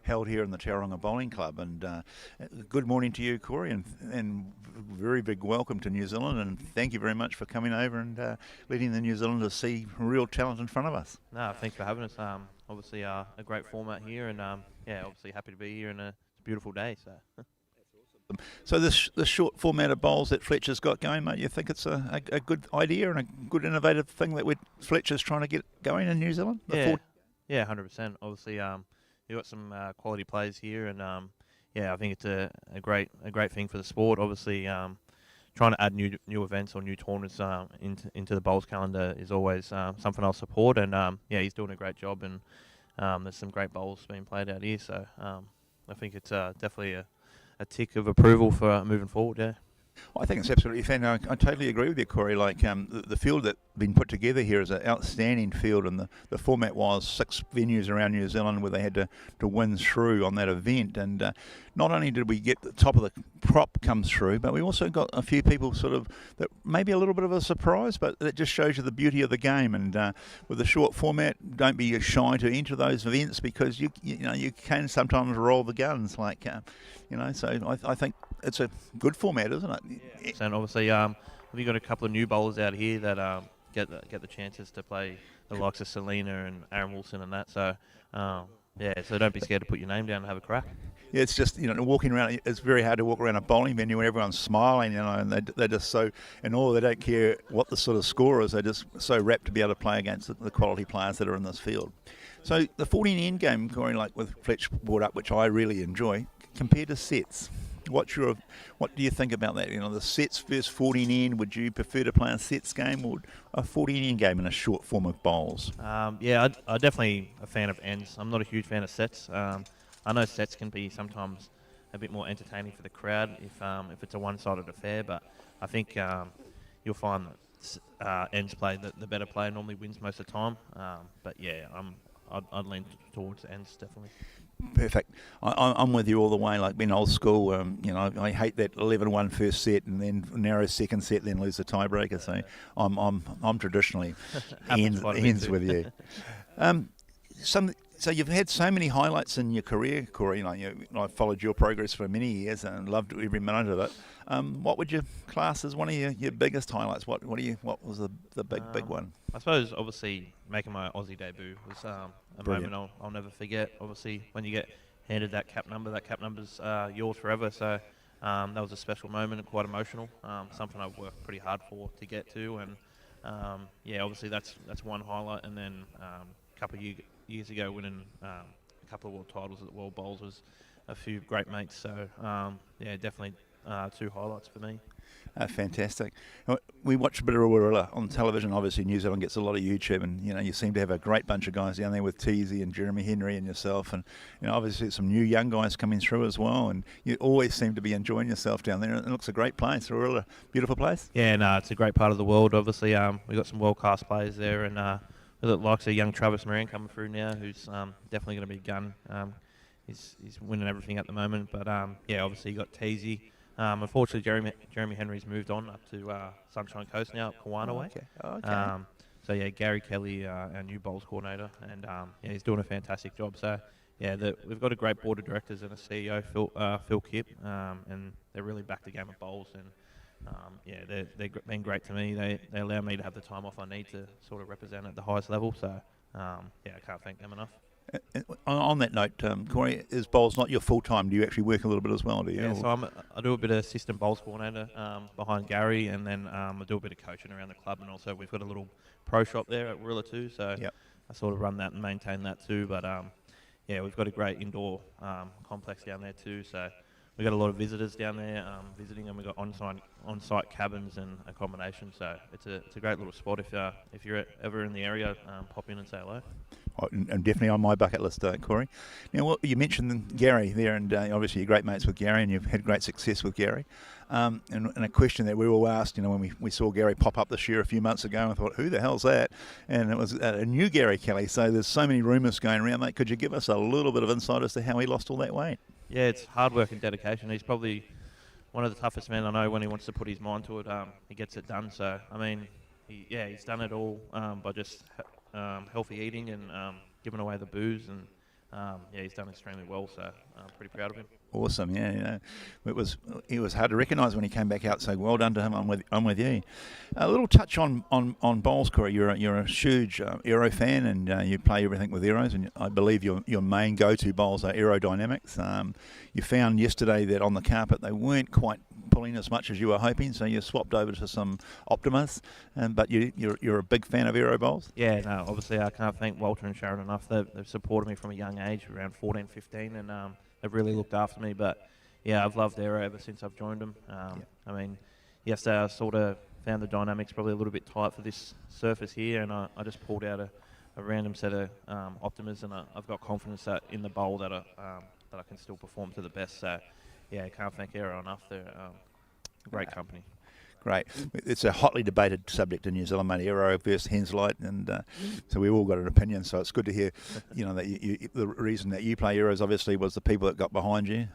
held here in the Tauranga Bowling Club. And good morning to you, Corey, and very big welcome to New Zealand. And thank you very much for coming over and letting the New Zealanders see real talent in front of us. No, thanks for having us. Obviously, a great format here, and obviously happy to be here, and it's a beautiful day. So this short format of bowls that Fletcher's got going, mate, you think it's a good idea and a good innovative thing that Fletcher's trying to get going in New Zealand? Yeah, 100%. Obviously, you've got some quality players here, and I think it's a great thing for the sport. Obviously, trying to add new events or new tournaments into the bowls calendar is always something I'll support. And he's doing a great job, and there's some great bowls being played out here. So I think it's definitely a tick of approval for moving forward. Yeah. I think it's absolutely fair. I totally agree with you, Corey. Like the field that's been put together here is an outstanding field, and the format was 6 venues around New Zealand where they had to win through on that event. And not only did we get the top of the crop comes through, but we also got a few people sort of that maybe a little bit of a surprise, but it just shows you the beauty of the game. And with the short format, don't be shy to enter those events because you can sometimes roll the guns, So I think it's a good format, isn't it? Yeah. And obviously, we've got a couple of new bowlers out here that get the chances to play the likes of Selena and Aaron Wilson and that. So so don't be scared to put your name down and have a crack. Yeah, it's just, walking around, it's very hard to walk around a bowling venue when everyone's smiling, and they're just so in awe. They don't care what the sort of score is. They're just so rapt to be able to play against the quality players that are in this field. So the 14 end game, Corey, like with Fletch brought up, which I really enjoy, compared to sets. What do you think about that? The sets versus 14 end. Would you prefer to play a sets game or a 14 end game in a short form of bowls? I'm definitely a fan of ends. I'm not a huge fan of sets. I know sets can be sometimes a bit more entertaining for the crowd if it's a one-sided affair, but I think you'll find that ends play, the better player normally wins most of the time. I'd lean towards ends, definitely. Perfect. I'm with you all the way. Like being old school, I hate that 11-1 first set and then narrow second set, then lose the tiebreaker. So I'm traditionally ends with you. So you've had so many highlights in your career, Corey. I've followed your progress for many years and loved every minute of it. What would you class as one of your biggest highlights? What was the big one? I suppose obviously making my Aussie debut was a moment I'll never forget. Obviously when you get handed that cap number's yours forever. So that was a special moment and quite emotional. Something I've worked pretty hard for to get to, and obviously that's one highlight. And then a couple of years ago winning a couple of world titles at the World Bowls was a few great mates. So definitely 2 highlights for me. Fantastic. We watch a bit of Warilla on television. Obviously, New Zealand gets a lot of YouTube, and you seem to have a great bunch of guys down there with Teasy and Jeremy Henry and yourself, and obviously some new young guys coming through as well. And you always seem to be enjoying yourself down there. It looks a great place. Warilla, beautiful place. Yeah, no, it's a great part of the world. Obviously, we've got some world class players there, and it looks like a young Travis Moran coming through now, who's definitely going to be a gun. He's winning everything at the moment, but obviously you got Teasy. Unfortunately, Jeremy Henry's moved on up to Sunshine Coast now, at Kawana way. Okay. Gary Kelly, our new bowls coordinator, and he's doing a fantastic job. So we've got a great board of directors and a CEO, Phil Kipp, and they're really backed the game of bowls, and they've been great to me. They allow me to have the time off I need to sort of represent at the highest level. So I can't thank them enough. On that note, Corey, is bowls not your full time? Do you actually work a little bit as well? Do you? Yeah, so I do a bit of assistant bowls coordinator behind Gary, and then I do a bit of coaching around the club, and also we've got a little pro shop there at Warilla too. So I sort of run that and maintain that too. But we've got a great indoor complex down there too. So we've got a lot of visitors down there visiting, and we've got on-site cabins and accommodation. So it's a great little spot if you're ever in the area, pop in and say hello. And definitely on my bucket list, Corey. Now, you mentioned Gary there, and obviously you're great mates with Gary, and you've had great success with Gary. And a question that we all asked, when we saw Gary pop up this year a few months ago, and I thought, who the hell's that? And it was a new Gary Kelly. So there's so many rumours going around, mate. Could you give us a little bit of insight as to how he lost all that weight? Yeah, it's hard work and dedication. He's probably one of the toughest men I know. When he wants to put his mind to it, he gets it done. So, I mean, he's done it all by just healthy eating and giving away the booze, and yeah, he's done extremely well, so I'm pretty proud of him. Awesome, yeah. He was hard to recognise when he came back out. So well done to him. I'm with you. A little touch on bowls, Corey. You're a huge aero fan, and you play everything with aeros. And I believe your main go-to bowls are aerodynamics. You found yesterday that on the carpet they weren't quite pulling as much as you were hoping, so you swapped over to some Optimas. But you're a big fan of aero bowls. Yeah, no, obviously I can't thank Walter and Sharon enough. They've supported me from a young age, around 14, 15, and they've really looked after me. But yeah, I've loved aero ever since I've joined them. I mean, yesterday I sort of found the dynamics probably a little bit tight for this surface here, and I just pulled out a random set of Optimas, and I've got confidence that in the bowl that I can still perform to the best. So yeah, I can't thank aero enough. They're a great company. Great. It's a hotly debated subject in New Zealand, mate, aero versus Henselite, and so we've all got an opinion. So it's good to hear, that the reason that you play aeros obviously was the people that got behind you.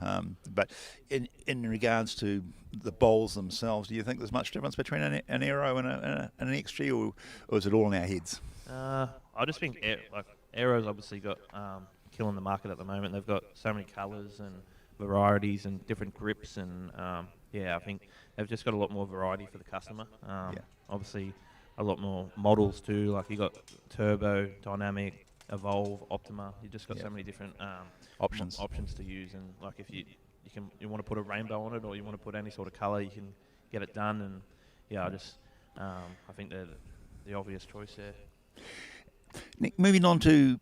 But in regards to the bowls themselves, do you think there's much difference between an aero and an XG, or is it all in our heads? I just think aero's obviously got killing the market at the moment. They've got so many colours and varieties and different grips, and I think they've just got a lot more variety for the customer. Obviously, a lot more models too. Like you got Turbo, Dynamic, Evolve, Optima. You just got so many different options to use. And like if you want to put a rainbow on it, or you want to put any sort of colour, you can get it done. And I think they're the obvious choice there. Nick, moving on to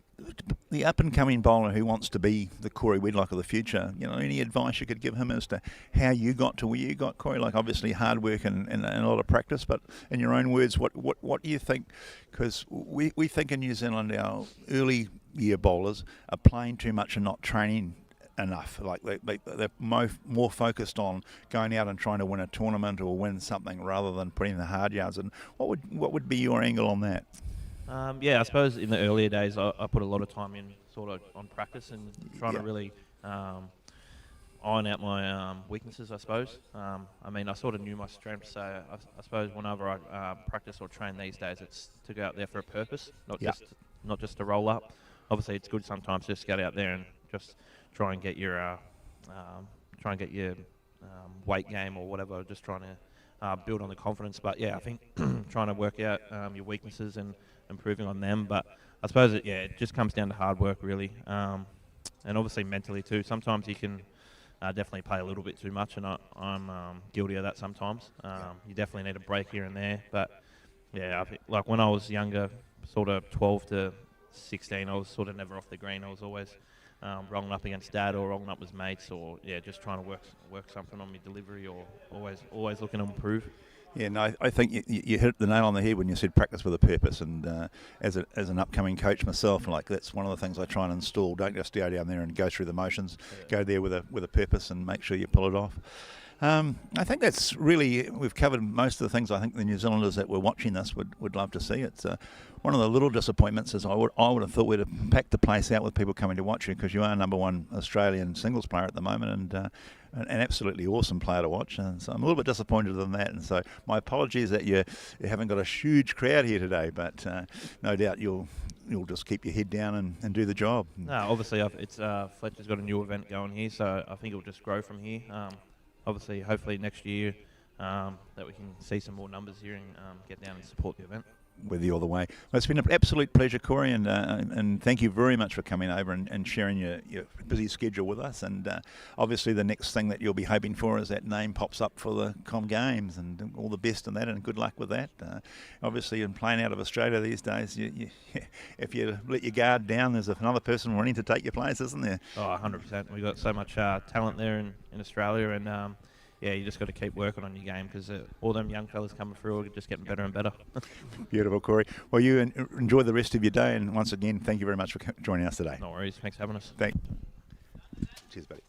the up-and-coming bowler who wants to be the Corey Wedlock of the future, any advice you could give him as to how you got to where you got, Corey? Like obviously hard work and a lot of practice, but in your own words, what do you think? Because we think in New Zealand our early year bowlers are playing too much and not training enough. Like they're more focused on going out and trying to win a tournament or win something rather than putting the hard yards. And what would be your angle on that? I suppose in the earlier days I put a lot of time in sort of on practice and trying to really iron out my weaknesses, I suppose. I sort of knew my strengths, so I suppose whenever I practice or train these days, it's to go out there for a purpose, not just to roll up. Obviously, it's good sometimes just to get out there and just try and get your weight game or whatever, just trying to build on the confidence. But yeah, I think trying to work out your weaknesses and improving on them. But I suppose it just comes down to hard work really, and obviously mentally too. Sometimes you can definitely play a little bit too much, and I'm guilty of that sometimes. You definitely need a break here and there. But yeah, I think, like when I was younger, sort of 12 to 16, I was sort of never off the green. I was always rolling up against dad or rolling up with mates, or just trying to work something on my delivery, or always looking to improve. Yeah, no, I think you hit the nail on the head when you said practice with a purpose. And as an upcoming coach myself, like that's one of the things I try and install. Don't just go down there and go through the motions. Go there with a purpose and make sure you pull it off. I think that's really, we've covered most of the things I think the New Zealanders that were watching this would love to see. It's one of the little disappointments is I would have thought we'd have packed the place out with people coming to watch you, because you are #1 Australian singles player at the moment, and an absolutely awesome player to watch. And so I'm a little bit disappointed in that. And so my apologies that you haven't got a huge crowd here today, but no doubt you'll just keep your head down and do the job. No, obviously Fletcher's got a new event going here, so I think it'll just grow from here. Obviously, hopefully next year that we can see some more numbers here and get down and support the event. With you all the way. Well, it's been an absolute pleasure, Corey, and thank you very much for coming over and sharing your busy schedule with us. And obviously the next thing that you'll be hoping for is that name pops up for the Com Games, and all the best in that, and good luck with that. Obviously, in playing out of Australia these days, if you let your guard down, there's another person wanting to take your place, isn't there? Oh, 100%. We've got so much talent there in Australia, and you just got to keep working on your game, because all them young fellas coming through are just getting better and better. Beautiful, Corey. Well, you enjoy the rest of your day, and once again, thank you very much for joining us today. No worries. Thanks for having us. Cheers, buddy.